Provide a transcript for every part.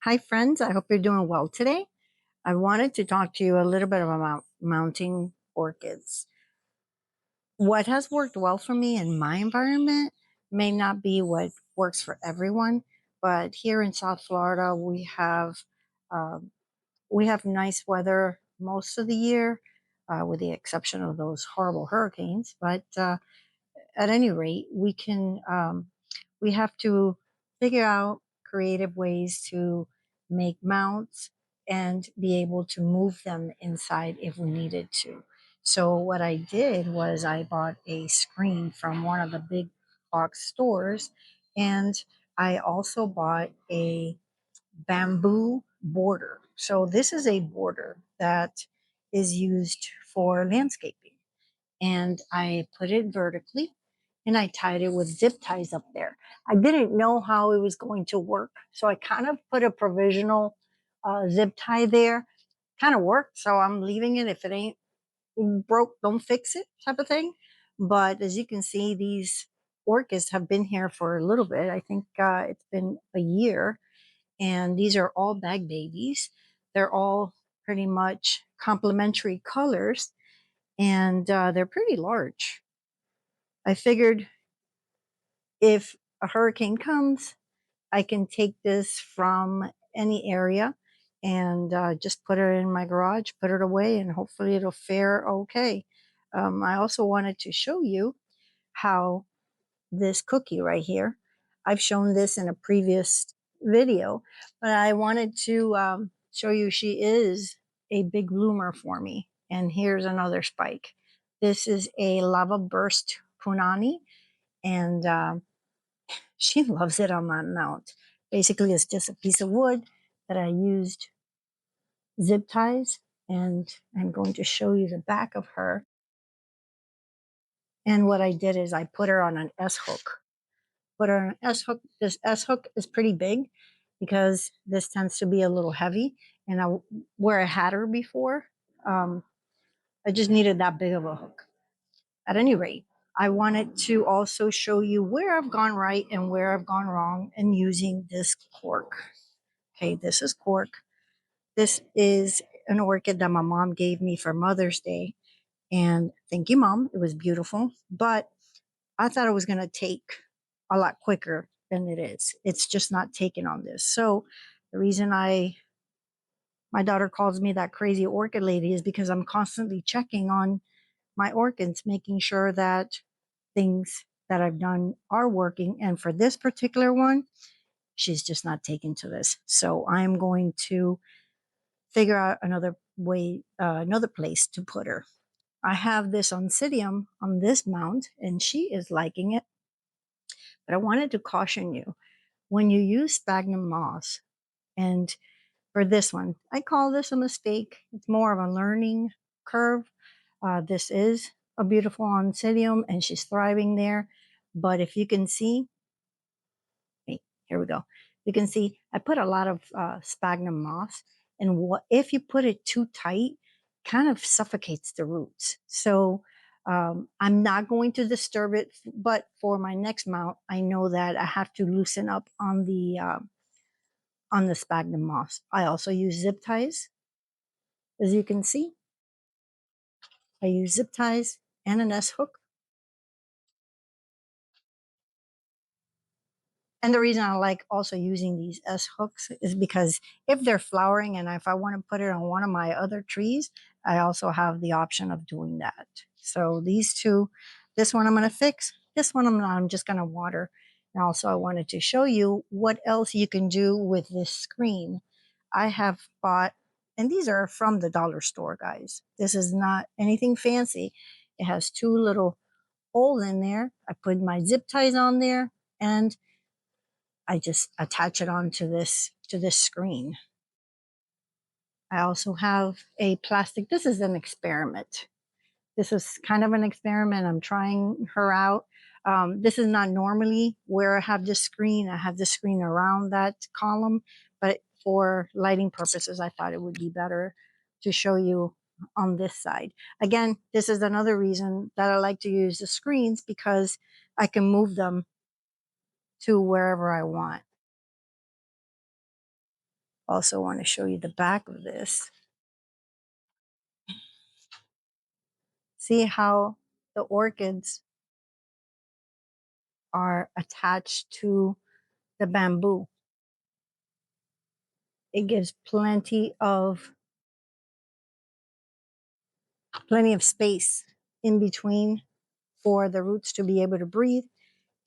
Hi, friends. I hope you're doing well today. I wanted to talk to you a little bit about mounting orchids. What has worked well for me in my environment may not be what works for everyone, but here in South Florida, um, we have nice weather most of the year, with the exception of those horrible hurricanes. But at any rate, we have to figure out creative ways to make mounts and be able to move them inside if we needed to. So what I did was I bought a screen from one of the big box stores, and I also bought a bamboo border. So this is a border that is used for landscaping, and I put it vertically and I tied it with zip ties up there. I didn't know how it was going to work, so I kind of put a provisional zip tie there. Kind of worked, so I'm leaving it. If it ain't broke, don't fix it, type of thing. But as you can see, these orchids have been here for a little bit. I think it's been a year, and these are all bag babies. They're all pretty much complementary colors, and they're pretty large. I figured if a hurricane comes, I can take this from any area and just put it in my garage, put it away, and hopefully it'll fare okay. I also wanted to show you how this cookie right here, I've shown this in a previous video, but I wanted to show you she is a big bloomer for me. And here's another spike. This is a lava burst punani, and she loves it on my mount. Basically, it's just a piece of wood that I used zip ties, and I'm going to show you the back of her. And what I did is I put her on an S hook. Put her on an S hook. This S hook is pretty big because this tends to be a little heavy. And where I had her before, um, I just needed that big of a hook. At any rate, I wanted to also show you where I've gone right and where I've gone wrong in using this cork. Okay, this is cork. This is an orchid that my mom gave me for Mother's Day. And thank you, Mom. It was beautiful. But I thought it was going to take a lot quicker than it is. It's just not taking on this. So the reason my daughter calls me that crazy orchid lady is because I'm constantly checking on my orchids, making sure that things that I've done are working. And for this particular one, she's just not taken to this. So I'm going to figure out another way, another place to put her. I have this oncidium on this mount, and she is liking it. But I wanted to caution you when you use sphagnum moss, and for this one, I call this a mistake. It's more of a learning curve. This is a beautiful oncidium, and she's thriving there. But if you can see, here we go. You can see I put a lot of sphagnum moss, and what if you put it too tight, kind of suffocates the roots. So I'm not going to disturb it, but for my next mount, I know that I have to loosen up on the sphagnum moss. I also use zip ties, as you can see. I use zip ties and an S hook. And the reason I like also using these S hooks is because if they're flowering and if I want to put it on one of my other trees, I also have the option of doing that. So these two, this one I'm going to fix, this one I'm not, I'm just going to water. And also I wanted to show you what else you can do with this screen. I have bought, and these are from the dollar store, guys. This is not anything fancy. It has two little holes in there. I put my zip ties on there, and I just attach it onto this screen. I also have a plastic. This is an experiment. This is kind of an experiment. I'm trying her out. This is not normally where I have this screen. I have this screen around that column, but for lighting purposes, I thought it would be better to show you on this side. Again, this is another reason that I like to use the screens, because I can move them to wherever I want. Also want to show you the back of this. See how the orchids are attached to the bamboo. It gives plenty of space in between for the roots to be able to breathe.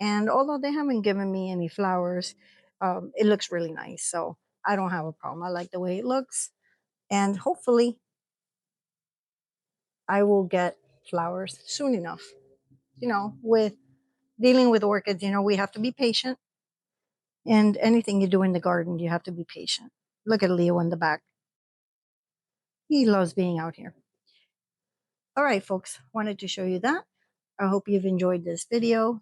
And although they haven't given me any flowers, it looks really nice. So I don't have a problem. I like the way it looks. And hopefully I will get flowers soon enough. With dealing with orchids, we have to be patient. And anything you do in the garden, you have to be patient. Look at Leo in the back. He loves being out here. All right, folks, wanted to show you that. I hope you've enjoyed this video.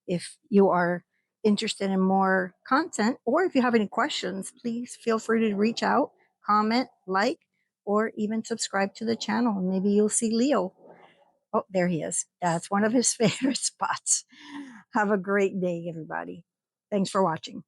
If you are interested in more content, or if you have any questions, please feel free to reach out, comment, like, or even subscribe to the channel. Maybe you'll see Leo. Oh, there he is. That's one of his favorite spots. Have a great day, everybody. Thanks for watching.